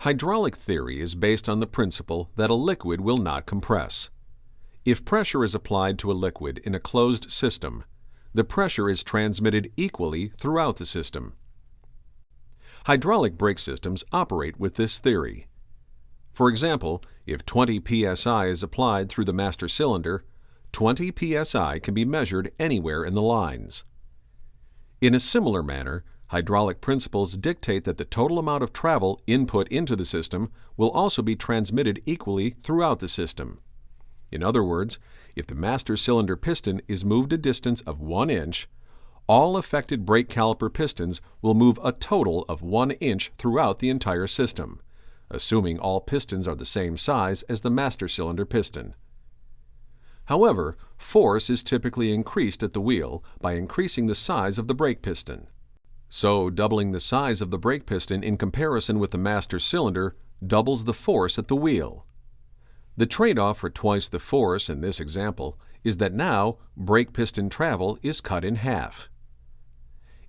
Hydraulic theory is based on the principle that a liquid will not compress. If pressure is applied to a liquid in a closed system, the pressure is transmitted equally throughout the system. Hydraulic brake systems operate with this theory. For example, if 20 psi is applied through the master cylinder, 20 psi can be measured anywhere in the lines. In a similar manner, hydraulic principles dictate that the total amount of travel input into the system will also be transmitted equally throughout the system. In other words, if the master cylinder piston is moved a distance of 1 inch, all affected brake caliper pistons will move a total of 1 inch throughout the entire system, assuming all pistons are the same size as the master cylinder piston. However, force is typically increased at the wheel by increasing the size of the brake piston. So, doubling the size of the brake piston in comparison with the master cylinder doubles the force at the wheel. The trade-off for twice the force in this example is that now brake piston travel is cut in half.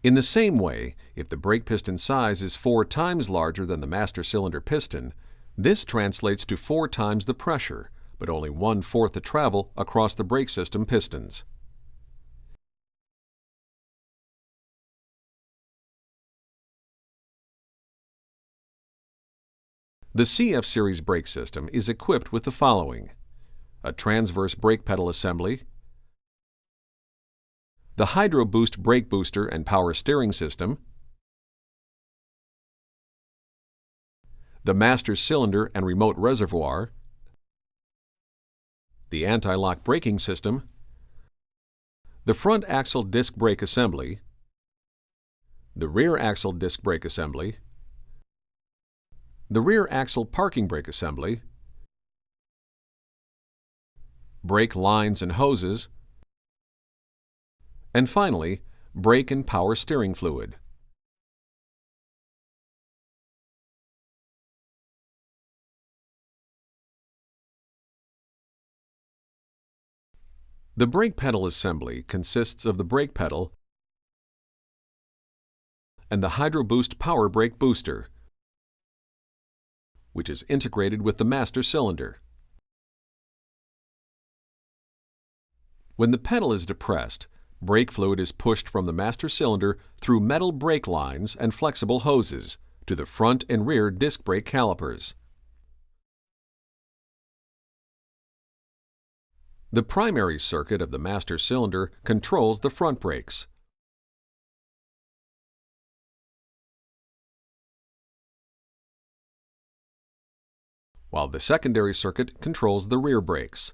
In the same way, if the brake piston size is 4 times larger than the master cylinder piston, this translates to 4 times the pressure, but only 1/4 the travel across the brake system pistons. The CF series brake system is equipped with the following: a transverse brake pedal assembly, the Hydro Boost brake booster and power steering system, the master cylinder and remote reservoir, the anti-lock braking system, the front axle disc brake assembly, the rear axle disc brake assembly, the rear axle parking brake assembly, brake lines and hoses, and finally, brake and power steering fluid. The brake pedal assembly consists of the brake pedal and the Hydro Boost power brake booster, which is integrated with the master cylinder. When the pedal is depressed, brake fluid is pushed from the master cylinder through metal brake lines and flexible hoses to the front and rear disc brake calipers. The primary circuit of the master cylinder controls the front brakes. While the secondary circuit controls the rear brakes.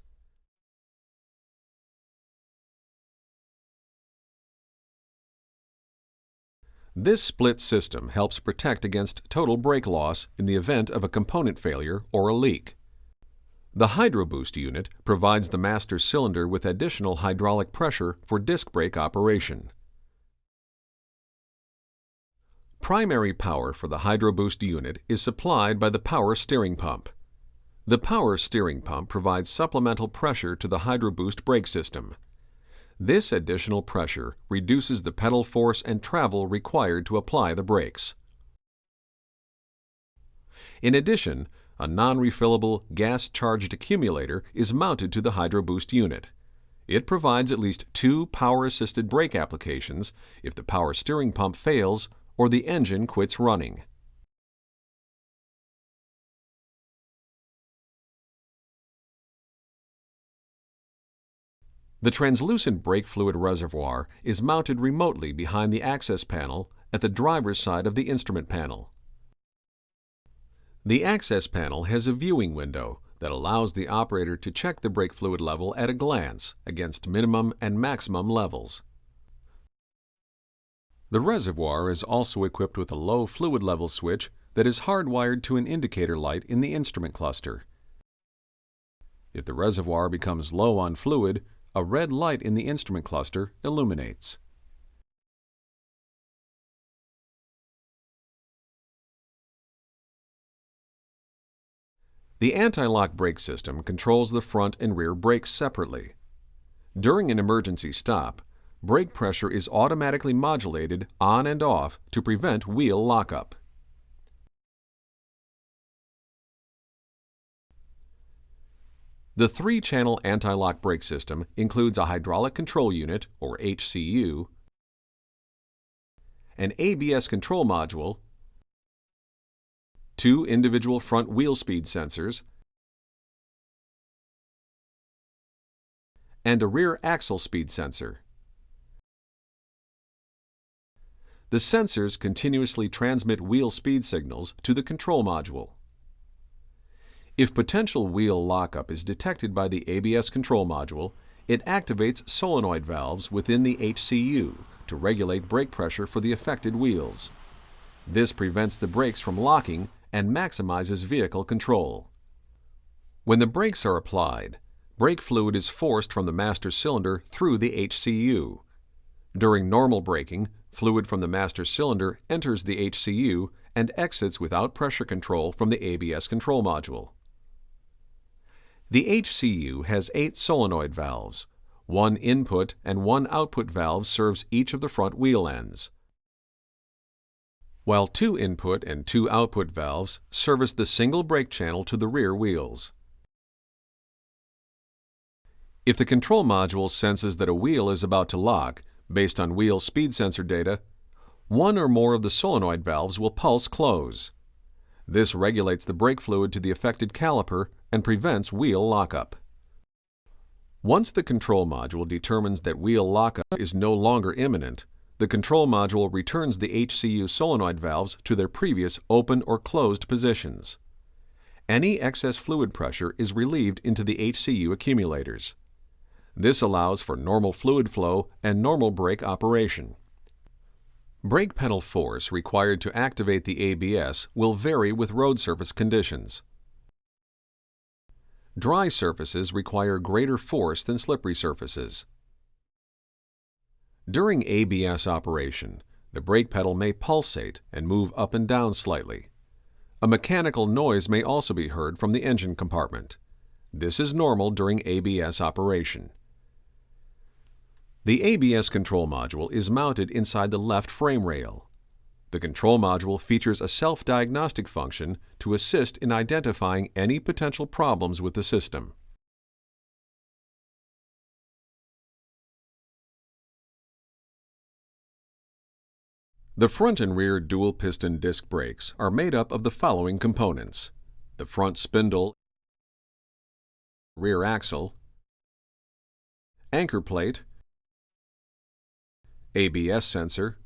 This split system helps protect against total brake loss in the event of a component failure or a leak. The Hydro Boost unit provides the master cylinder with additional hydraulic pressure for disc brake operation. Primary power for the Hydro Boost unit is supplied by the power steering pump. The power steering pump provides supplemental pressure to the Hydro Boost brake system. This additional pressure reduces the pedal force and travel required to apply the brakes. In addition, a non-refillable gas-charged accumulator is mounted to the Hydro Boost unit. It provides at least 2 power-assisted brake applications if the power steering pump fails or the engine quits running. The translucent brake fluid reservoir is mounted remotely behind the access panel at the driver's side of the instrument panel. The access panel has a viewing window that allows the operator to check the brake fluid level at a glance against minimum and maximum levels. The reservoir is also equipped with a low fluid level switch that is hardwired to an indicator light in the instrument cluster. If the reservoir becomes low on fluid, a red light in the instrument cluster illuminates. The anti-lock brake system controls the front and rear brakes separately. During an emergency stop, brake pressure is automatically modulated on and off to prevent wheel lockup. The three-channel anti-lock brake system includes a hydraulic control unit, or HCU, an ABS control module, two individual front wheel speed sensors, and a rear axle speed sensor. The sensors continuously transmit wheel speed signals to the control module. If potential wheel lockup is detected by the ABS control module, it activates solenoid valves within the HCU to regulate brake pressure for the affected wheels. This prevents the brakes from locking and maximizes vehicle control. When the brakes are applied, brake fluid is forced from the master cylinder through the HCU. During normal braking, fluid from the master cylinder enters the HCU and exits without pressure control from the ABS control module. The HCU has 8 solenoid valves. One input and one output valve serves each of the front wheel ends, while 2 input and 2 output valves service the single brake channel to the rear wheels. If the control module senses that a wheel is about to lock, based on wheel speed sensor data, one or more of the solenoid valves will pulse close. This regulates the brake fluid to the affected caliper and prevents wheel lockup. Once the control module determines that wheel lockup is no longer imminent, the control module returns the HCU solenoid valves to their previous open or closed positions. Any excess fluid pressure is relieved into the HCU accumulators. This allows for normal fluid flow and normal brake operation. Brake pedal force required to activate the ABS will vary with road surface conditions. Dry surfaces require greater force than slippery surfaces. During ABS operation, the brake pedal may pulsate and move up and down slightly. A mechanical noise may also be heard from the engine compartment. This is normal during ABS operation. The ABS control module is mounted inside the left frame rail. The control module features a self-diagnostic function to assist in identifying any potential problems with the system. The front and rear dual-piston disc brakes are made up of the following components: the front spindle, rear axle, anchor plate, ABS sensor,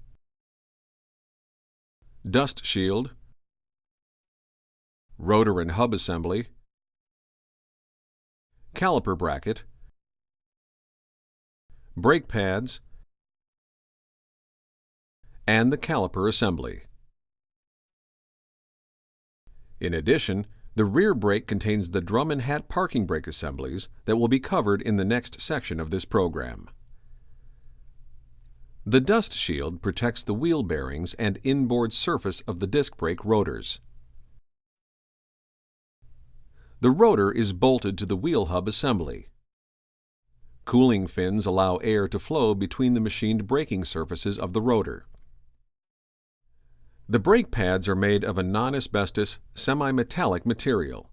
dust shield, rotor and hub assembly, caliper bracket, brake pads, and the caliper assembly. In addition, the rear brake contains the drum and hat parking brake assemblies that will be covered in the next section of this program. The dust shield protects the wheel bearings and inboard surface of the disc brake rotors. The rotor is bolted to the wheel hub assembly. Cooling fins allow air to flow between the machined braking surfaces of the rotor. The brake pads are made of a non-asbestos, semi-metallic material.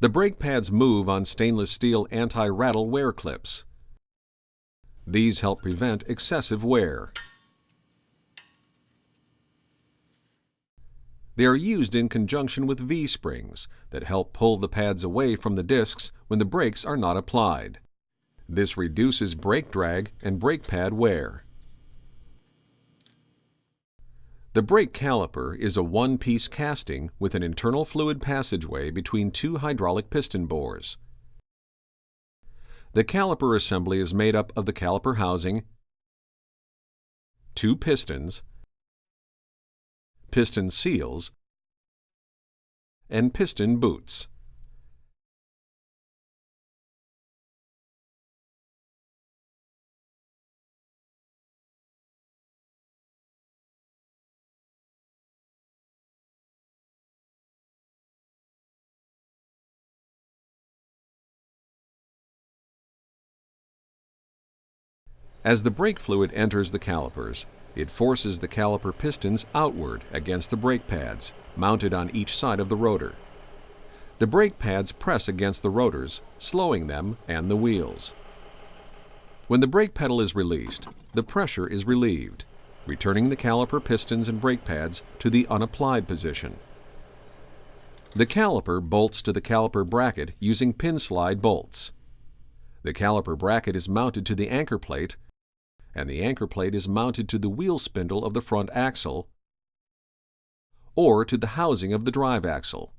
The brake pads move on stainless steel anti-rattle wear clips. These help prevent excessive wear. They are used in conjunction with V-springs that help pull the pads away from the discs when the brakes are not applied. This reduces brake drag and brake pad wear. The brake caliper is a one-piece casting with an internal fluid passageway between 2 hydraulic piston bores. The caliper assembly is made up of the caliper housing, 2 pistons, piston seals, and piston boots. As the brake fluid enters the calipers, it forces the caliper pistons outward against the brake pads, mounted on each side of the rotor. The brake pads press against the rotors, slowing them and the wheels. When the brake pedal is released, the pressure is relieved, returning the caliper pistons and brake pads to the unapplied position. The caliper bolts to the caliper bracket using pin slide bolts. The caliper bracket is mounted to the anchor plate, and the anchor plate is mounted to the wheel spindle of the front axle or to the housing of the drive axle.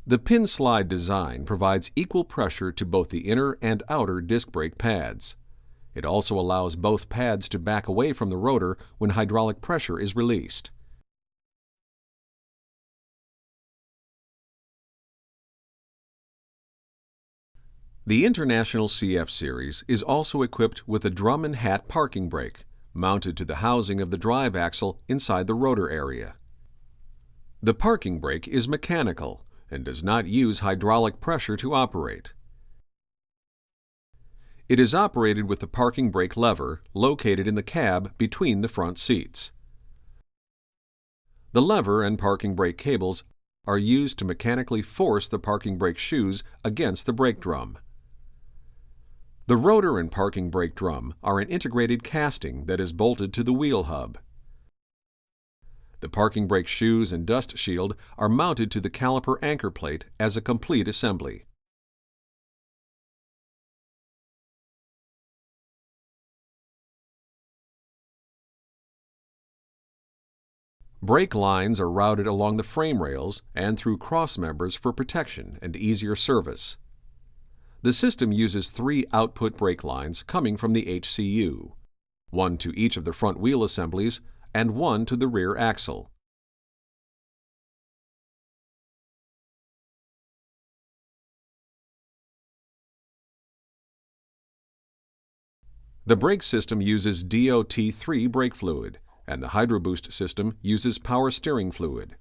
The pin slide design provides equal pressure to both the inner and outer disc brake pads. It also allows both pads to back away from the rotor when hydraulic pressure is released. The International CF Series is also equipped with a drum and hat parking brake, mounted to the housing of the drive axle inside the rotor area. The parking brake is mechanical and does not use hydraulic pressure to operate. It is operated with the parking brake lever located in the cab between the front seats. The lever and parking brake cables are used to mechanically force the parking brake shoes against the brake drum. The rotor and parking brake drum are an integrated casting that is bolted to the wheel hub. The parking brake shoes and dust shield are mounted to the caliper anchor plate as a complete assembly. Brake lines are routed along the frame rails and through cross members for protection and easier service. The system uses 3 output brake lines coming from the HCU, 1 to each of the front wheel assemblies and 1 to the rear axle. The brake system uses DOT3 brake fluid, and the HydroBoost system uses power steering fluid.